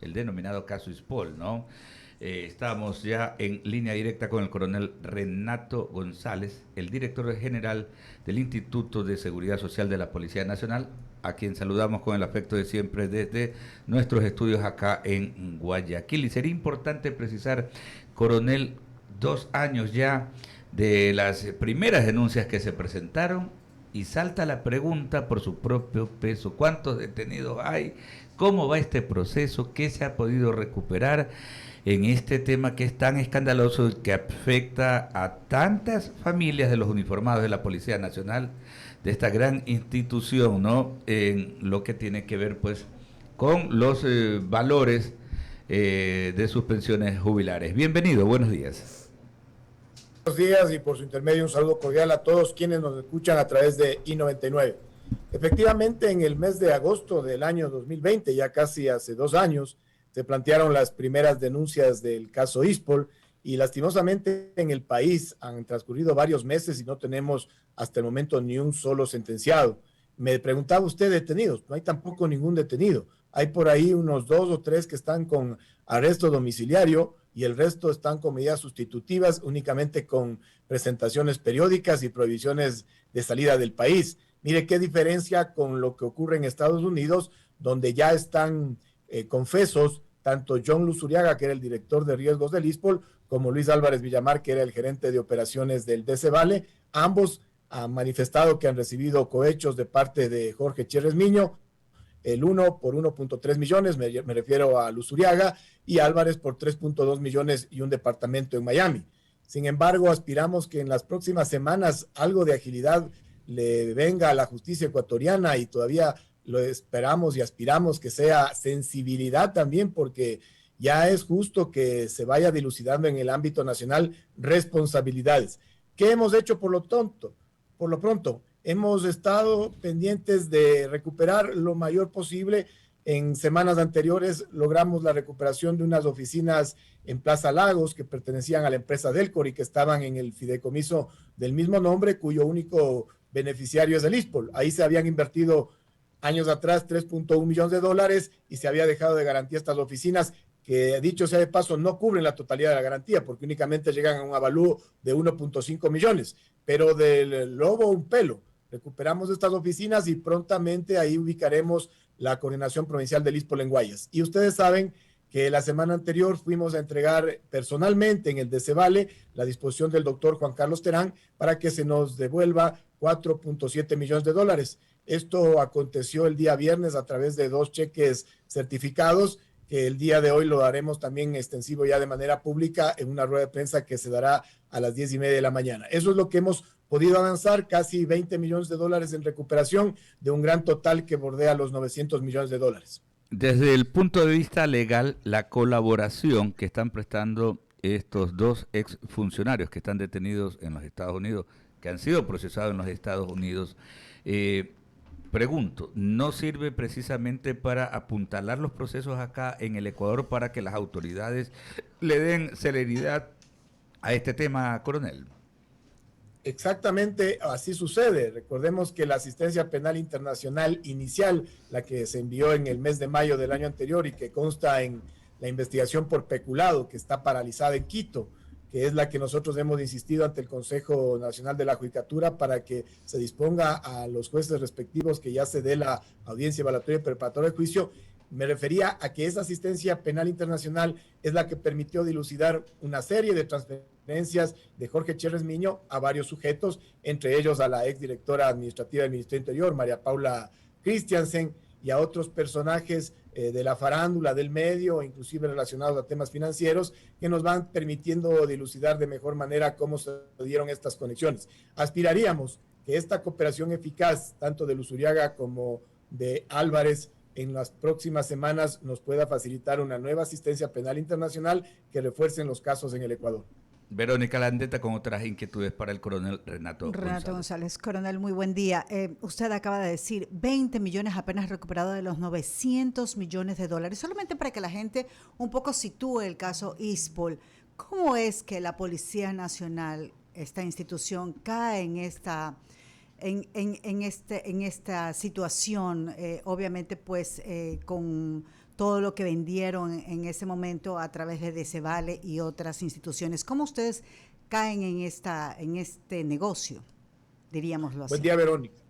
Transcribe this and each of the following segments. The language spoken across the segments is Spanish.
el denominado caso Ispol, ¿no? Estamos ya en línea directa con el coronel Renato González, el director general del Instituto de Seguridad Social de la Policía Nacional, a quien saludamos con el afecto de siempre desde nuestros estudios acá en Guayaquil. Y sería importante precisar, coronel, 2 años ya de las primeras denuncias que se presentaron y salta la pregunta por su propio peso: ¿cuántos detenidos hay? ¿Cómo va este proceso? ¿Qué se ha podido recuperar en este tema que es tan escandaloso y que afecta a tantas familias de los uniformados de la Policía Nacional, de esta gran institución, ¿no? En lo que tiene que ver, pues, con los valores de sus pensiones jubilares. Bienvenido, buenos días. Buenos días y por su intermedio un saludo cordial a todos quienes nos escuchan a través de I99. Efectivamente, en el mes de agosto del año 2020, ya casi hace 2 años, se plantearon las primeras denuncias del caso Ispol y lastimosamente en el país han transcurrido varios meses y no tenemos hasta el momento ni un solo sentenciado. Me preguntaba usted detenidos, no hay tampoco ningún detenido. Hay por ahí unos 2 o 3 que están con arresto domiciliario y el resto están con medidas sustitutivas, únicamente con presentaciones periódicas y prohibiciones de salida del país. Mire qué diferencia con lo que ocurre en Estados Unidos, donde ya están confesos tanto John Luzuriaga, que era el director de riesgos del ISPOL, como Luis Álvarez Villamar, que era el gerente de operaciones del DC Ambos han manifestado que han recibido cohechos de parte de Jorge Chérez Miño, el uno por 1.3 millones, me refiero a Luzuriaga, y Álvarez por 3.2 millones y un departamento en Miami. Sin embargo, aspiramos que en las próximas semanas algo de agilidad le venga a la justicia ecuatoriana y todavía lo esperamos y aspiramos que sea sensibilidad también, porque ya es justo que se vaya dilucidando en el ámbito nacional responsabilidades. ¿Qué hemos hecho por lo tonto? Por lo pronto, hemos estado pendientes de recuperar lo mayor posible. En semanas anteriores logramos la recuperación de unas oficinas en Plaza Lagos que pertenecían a la empresa Delcor y que estaban en el fideicomiso del mismo nombre, cuyo único beneficiario es el ISPOL. Ahí se habían invertido años atrás 3.1 millones de dólares y se había dejado de garantía estas oficinas que, dicho sea de paso, no cubren la totalidad de la garantía porque únicamente llegan a un avalúo de 1.5 millones, pero del lobo un pelo. Recuperamos estas oficinas y prontamente ahí ubicaremos la coordinación provincial del ISPOL en Guayas. Y ustedes saben que la semana anterior fuimos a entregar personalmente en el DCVALE la disposición del doctor Juan Carlos Terán para que se nos devuelva 4.7 millones de dólares. Esto aconteció el día viernes a través de 2 cheques certificados, que el día de hoy lo daremos también extensivo ya de manera pública en una rueda de prensa que se dará a las 10:30 de la mañana. Eso es lo que hemos podido avanzar, casi 20 millones de dólares en recuperación de un gran total que bordea los 900 millones de dólares. Desde el punto de vista legal, la colaboración que están prestando estos dos exfuncionarios que están detenidos en los Estados Unidos, que han sido procesados en los Estados Unidos, eh, pregunto, ¿no sirve precisamente para apuntalar los procesos acá en el Ecuador para que las autoridades le den celeridad a este tema, coronel? Exactamente así sucede. Recordemos que la asistencia penal internacional inicial, la que se envió en el mes de mayo del año anterior y que consta en la investigación por peculado que está paralizada en Quito, que es la que nosotros hemos insistido ante el Consejo Nacional de la Judicatura para que se disponga a los jueces respectivos que ya se dé la audiencia evaluatoria y preparatoria de juicio. Me refería a que esa asistencia penal internacional es la que permitió dilucidar una serie de transferencias de Jorge Chérez Miño a varios sujetos, entre ellos a la exdirectora administrativa del Ministerio Interior, María Paula Christiansen, y a otros personajes de la farándula, del medio, inclusive relacionados a temas financieros, que nos van permitiendo dilucidar de mejor manera cómo se dieron estas conexiones. Aspiraríamos que esta cooperación eficaz, tanto de Luzuriaga como de Álvarez, en las próximas semanas nos pueda facilitar una nueva asistencia penal internacional que refuerce los casos en el Ecuador. Verónica Landeta con otras inquietudes para el coronel Renato González. González, coronel, muy buen día. Usted acaba de decir 20 millones apenas recuperados de los 900 millones de dólares. Solamente para que la gente un poco sitúe el caso Ispol. ¿Cómo es que la Policía Nacional, esta institución, cae en esta situación? Obviamente, pues, con todo lo que vendieron en ese momento a través de Decevale y otras instituciones. ¿Cómo ustedes caen en este negocio, diríamoslo así? Buen día, Verónica.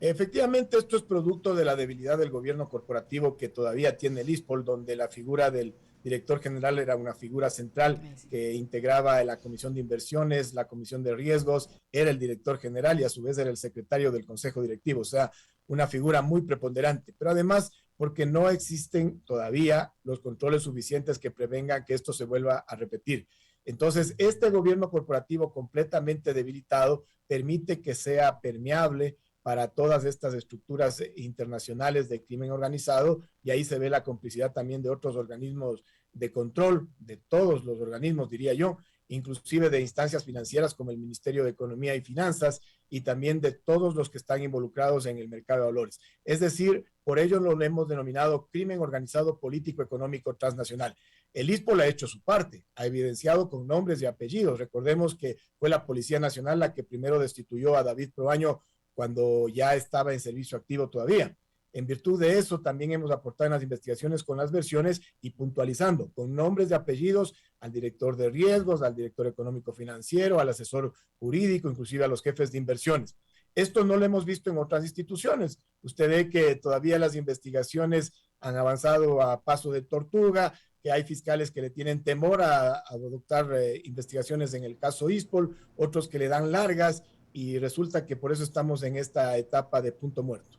Efectivamente, esto es producto de la debilidad del gobierno corporativo que todavía tiene el ISPOL, donde la figura del director general era una figura central que integraba la comisión de inversiones, la comisión de riesgos, era el director general y a su vez era el secretario del consejo directivo, o sea, una figura muy preponderante. Pero además, porque no existen todavía los controles suficientes que prevengan que esto se vuelva a repetir. Entonces, este gobierno corporativo completamente debilitado permite que sea permeable para todas estas estructuras internacionales de crimen organizado, y ahí se ve la complicidad también de otros organismos de control, de todos los organismos, diría yo, inclusive de instancias financieras como el Ministerio de Economía y Finanzas, y también de todos los que están involucrados en el mercado de valores. Es decir, por ello lo hemos denominado crimen organizado político económico transnacional. El ISPOL ha hecho su parte, ha evidenciado con nombres y apellidos. Recordemos que fue la Policía Nacional la que primero destituyó a David Proaño cuando ya estaba en servicio activo todavía. En virtud de eso, también hemos aportado en las investigaciones con las versiones y puntualizando con nombres y apellidos al director de riesgos, al director económico financiero, al asesor jurídico, inclusive a los jefes de inversiones. Esto no lo hemos visto en otras instituciones. Usted ve que todavía las investigaciones han avanzado a paso de tortuga, que hay fiscales que le tienen temor a adoptar investigaciones en el caso ISPOL, otros que le dan largas, y resulta que por eso estamos en esta etapa de punto muerto.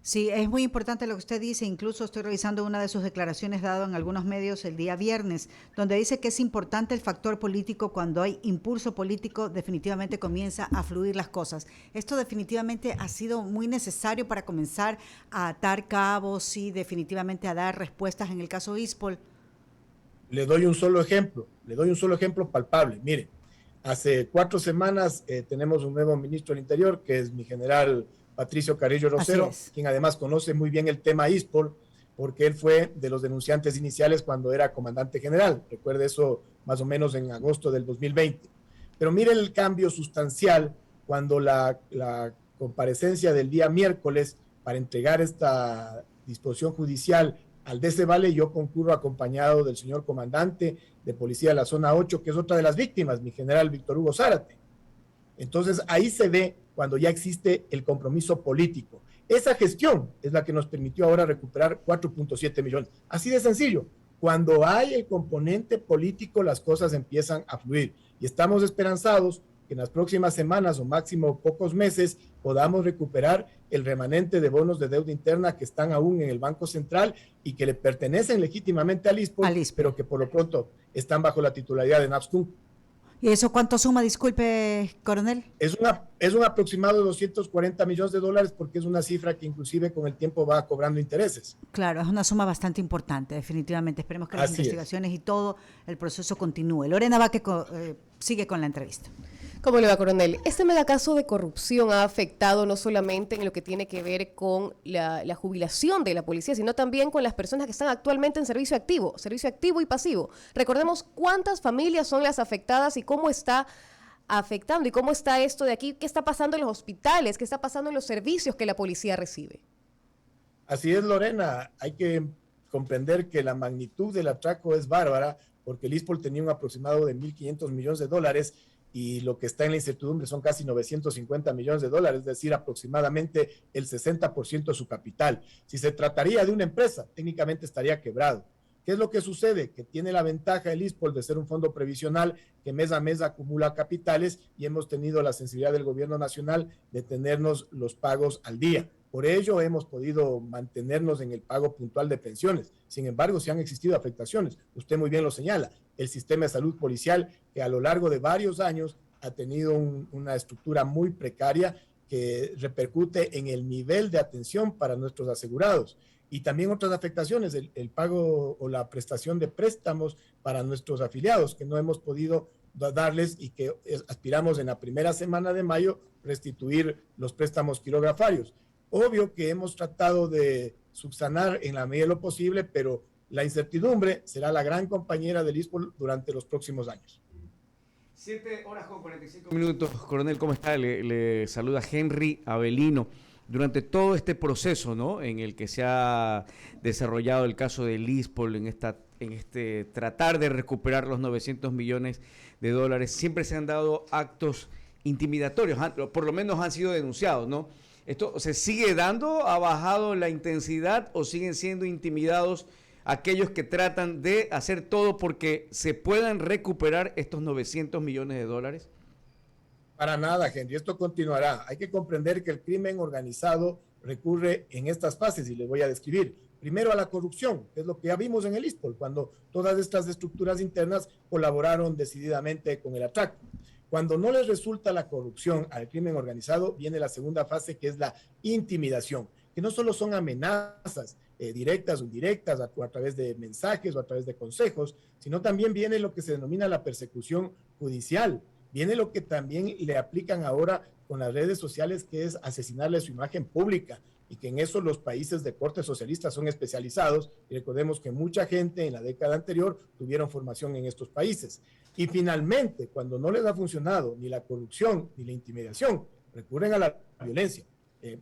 Sí, es muy importante lo que usted dice. Incluso estoy revisando una de sus declaraciones dadas en algunos medios el día viernes, donde dice que es importante el factor político. Cuando hay impulso político, definitivamente comienza a fluir las cosas. Esto definitivamente ha sido muy necesario para comenzar a atar cabos y definitivamente a dar respuestas en el caso ISPOL. Le doy un solo ejemplo palpable. Mire, hace 4 semanas tenemos un nuevo ministro del Interior, que es mi general Patricio Carrillo Rosero, quien además conoce muy bien el tema ISPOL, porque él fue de los denunciantes iniciales cuando era comandante general. Recuerde eso más o menos en agosto del 2020. Pero mire el cambio sustancial cuando la comparecencia del día miércoles para entregar esta disposición judicial al Decevale, yo concurro acompañado del señor comandante de policía de la zona 8, que es otra de las víctimas, mi general Víctor Hugo Zárate. Entonces ahí se ve cuando ya existe el compromiso político. Esa gestión es la que nos permitió ahora recuperar 4.7 millones. Así de sencillo. Cuando hay el componente político, las cosas empiezan a fluir. Y estamos esperanzados que en las próximas semanas o máximo pocos meses podamos recuperar el remanente de bonos de deuda interna que están aún en el Banco Central y que le pertenecen legítimamente al ISPOL, pero que por lo pronto están bajo la titularidad de NAFSCUM. ¿Y eso cuánto suma, disculpe, coronel? Es un aproximado de 240 millones de dólares, porque es una cifra que inclusive con el tiempo va cobrando intereses. Claro, es una suma bastante importante, definitivamente. Esperemos que las investigaciones y todo el proceso continúe. Lorena Vaque sigue con la entrevista. ¿Cómo le va, coronel? Este megacaso de corrupción ha afectado no solamente en lo que tiene que ver con la jubilación de la policía, sino también con las personas que están actualmente en servicio activo y pasivo. Recordemos cuántas familias son las afectadas y cómo está afectando y cómo está esto de aquí, qué está pasando en los hospitales, qué está pasando en los servicios que la policía recibe. Así es, Lorena. Hay que comprender que la magnitud del atraco es bárbara, porque el ISPOL tenía un aproximado de 1.500 millones de dólares y lo que está en la incertidumbre son casi 950 millones de dólares, es decir, aproximadamente el 60% de su capital. Si se trataría de una empresa, técnicamente estaría quebrado. ¿Qué es lo que sucede? Que tiene la ventaja el ISPOL de ser un fondo previsional que mes a mes acumula capitales, y hemos tenido la sensibilidad del gobierno nacional de tenernos los pagos al día. Por ello hemos podido mantenernos en el pago puntual de pensiones. Sin embargo, sí han existido afectaciones. Usted muy bien lo señala. El sistema de salud policial, que a lo largo de varios años ha tenido una estructura muy precaria que repercute en el nivel de atención para nuestros asegurados. Y también otras afectaciones, el pago o la prestación de préstamos para nuestros afiliados, que no hemos podido darles y que aspiramos en la primera semana de mayo restituir los préstamos quirografarios. Obvio que hemos tratado de subsanar en la medida de lo posible, pero la incertidumbre será la gran compañera del ISPOL durante los próximos años. 7 horas con 45 minutos. Coronel, ¿cómo está? Le saluda Henry Avelino. durante todo este proceso, ¿no?, en el que se ha desarrollado el caso del ISPOL, en este tratar de recuperar los 900 millones de dólares, siempre se han dado actos intimidatorios, por lo menos han sido denunciados, ¿no? ¿Esto se sigue dando? ¿Ha bajado la intensidad o siguen siendo intimidados aquellos que tratan de hacer todo porque se puedan recuperar estos 900 millones de dólares? Para nada, Henry, esto continuará. Hay que comprender que el crimen organizado recurre en estas fases y les voy a describir. Primero a la corrupción, que es lo que ya vimos en el ISPOL, cuando todas estas estructuras internas colaboraron decididamente con el atraco. Cuando no les resulta la corrupción al crimen organizado, viene la segunda fase, que es la intimidación, que no solo son amenazas directas o indirectas a través de mensajes o a través de consejos, sino también viene lo que se denomina la persecución judicial. Viene lo que también le aplican ahora con las redes sociales, que es asesinarle su imagen pública, y que en eso los países de corte socialista son especializados, y recordemos que mucha gente en la década anterior tuvieron formación en estos países. Y finalmente, cuando no les ha funcionado ni la corrupción ni la intimidación, recurren a la violencia.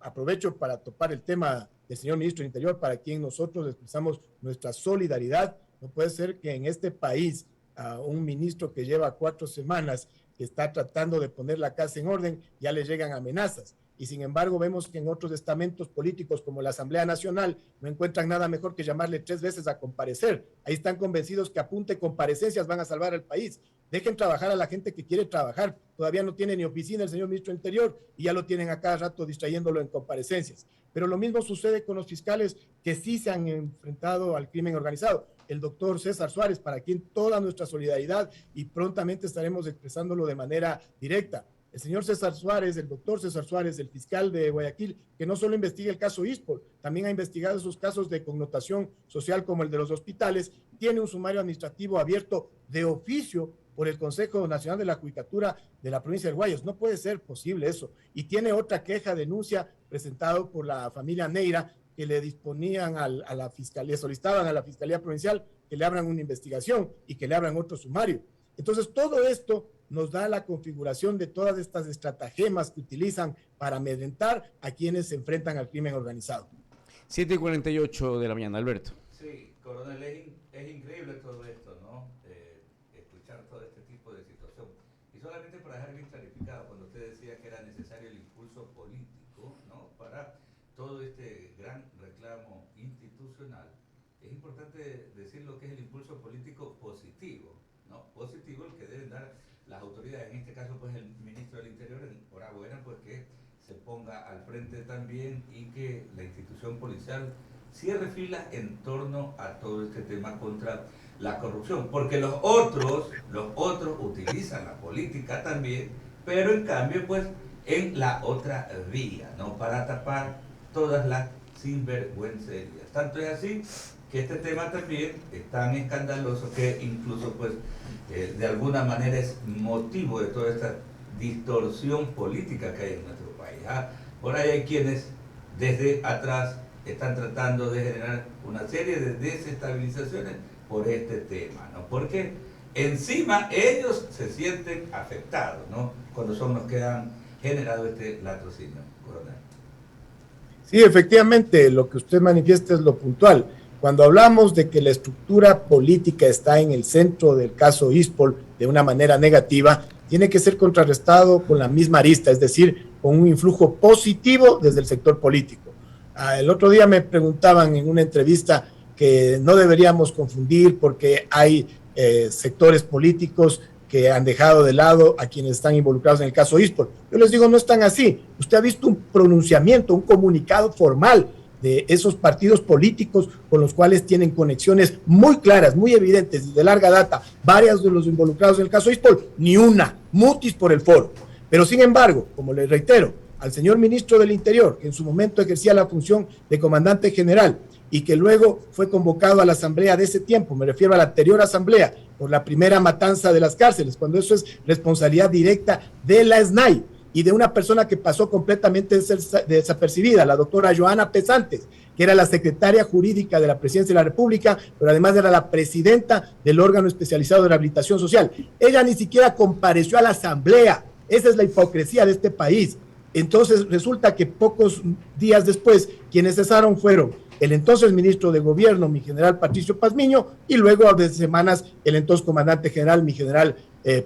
Aprovecho para topar el tema del señor ministro del Interior, para quien nosotros expresamos nuestra solidaridad. No puede ser que en este país a un ministro que lleva 4 semanas que está tratando de poner la casa en orden, ya le llegan amenazas. Y sin embargo vemos que en otros estamentos políticos como la Asamblea Nacional no encuentran nada mejor que llamarle 3 veces a comparecer. Ahí están convencidos que a punta de comparecencias van a salvar al país. Dejen trabajar a la gente que quiere trabajar. Todavía no tiene ni oficina el señor ministro del Interior y ya lo tienen a cada rato distrayéndolo en comparecencias. Pero lo mismo sucede con los fiscales que sí se han enfrentado al crimen organizado. El doctor César Suárez, para quien toda nuestra solidaridad, y prontamente estaremos expresándolo de manera directa. El señor César Suárez, el doctor César Suárez, el fiscal de Guayaquil, que no solo investiga el caso ISPOL, también ha investigado esos casos de connotación social como el de los hospitales, tiene un sumario administrativo abierto de oficio por el Consejo Nacional de la Judicatura de la provincia del Guayas. No puede ser posible eso. Y tiene otra queja, denuncia, presentado por la familia Neira, que le disponían a la fiscalía, solicitaban a la Fiscalía Provincial que le abran una investigación y que le abran otro sumario. Entonces, todo esto nos da la configuración de todas estas estratagemas que utilizan para amedrentar a quienes se enfrentan al crimen organizado. 7:48 de la mañana, Alberto. Sí, coronel, es increíble todo esto, ¿no? Escuchar todo este tipo de situación. Y solamente para dejar bien clarificado, cuando usted decía que era necesario el impulso político, ¿no?, para todo este gran reclamo institucional, es importante decir lo que es el impulso político positivo, ¿no? Positivo el que deben dar las autoridades, en este caso pues el ministro del Interior. Enhorabuena pues que se ponga al frente también y que la institución policial cierre filas en torno a todo este tema contra la corrupción, porque los otros utilizan la política también, pero en cambio pues en la otra vía, ¿no?, para tapar todas las sinvergüencerías. Tanto es así que este tema también es tan escandaloso que incluso pues de alguna manera es motivo de toda esta distorsión política que hay en nuestro país. Por ahí hay quienes desde atrás están tratando de generar una serie de desestabilizaciones por este tema, ¿no? Porque encima ellos se sienten afectados, ¿no?, cuando son los que han generado este latrocinio, coronel. Sí, efectivamente, lo que usted manifiesta es lo puntual. Cuando hablamos de que la estructura política está en el centro del caso ISPOL de una manera negativa, tiene que ser contrarrestado con la misma arista, es decir, con un influjo positivo desde el sector político. El otro día me preguntaban en una entrevista que no deberíamos confundir porque hay sectores políticos que han dejado de lado a quienes están involucrados en el caso ISPOL. Yo les digo, no están así. Usted ha visto un pronunciamiento, un comunicado formal de esos partidos políticos con los cuales tienen conexiones muy claras, muy evidentes y de larga data, varios de los involucrados en el caso ISPOL, ni una, mutis por el foro. Pero sin embargo, como les reitero, al señor ministro del Interior, que en su momento ejercía la función de comandante general y que luego fue convocado a la asamblea de ese tiempo, me refiero a la anterior asamblea, por la primera matanza de las cárceles, cuando eso es responsabilidad directa de la SNAI y de una persona que pasó completamente desapercibida, la doctora Joana Pesantes, que era la secretaria jurídica de la Presidencia de la República, pero además era la presidenta del órgano especializado de rehabilitación social. Ella ni siquiera compareció a la asamblea. Esa es la hipocresía de este país. Entonces resulta que pocos días después quienes cesaron fueron el entonces ministro de Gobierno, mi general Patricio Pazmiño, y luego de semanas el entonces comandante general, mi general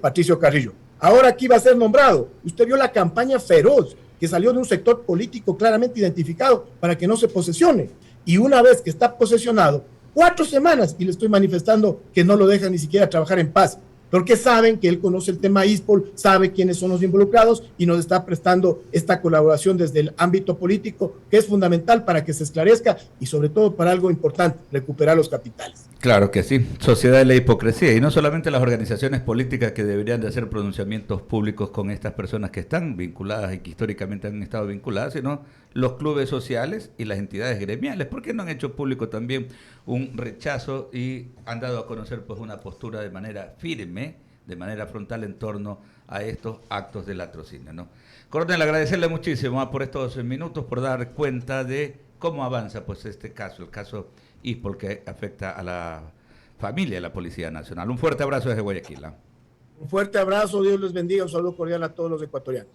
Patricio Carrillo. Ahora aquí va a ser nombrado. Usted vio la campaña feroz que salió de un sector político claramente identificado para que no se posesione. Y una vez que está posesionado, 4 semanas, y le estoy manifestando que no lo dejan ni siquiera trabajar en paz, porque saben que él conoce el tema ISPOL, sabe quiénes son los involucrados y nos está prestando esta colaboración desde el ámbito político, que es fundamental para que se esclarezca y sobre todo para algo importante, recuperar los capitales. Claro que sí, sociedad de la hipocresía, y no solamente las organizaciones políticas que deberían de hacer pronunciamientos públicos con estas personas que están vinculadas y que históricamente han estado vinculadas, sino los clubes sociales y las entidades gremiales. ¿Por qué no han hecho público también un rechazo y han dado a conocer pues una postura de manera firme, de manera frontal en torno a estos actos de latrocinio, ¿no? Coronel, agradecerle muchísimo por estos minutos, por dar cuenta de cómo avanza pues este caso, el caso ISPOL, que afecta a la familia de la Policía Nacional. Un fuerte abrazo desde Guayaquil. Un fuerte abrazo, Dios les bendiga, un saludo cordial a todos los ecuatorianos.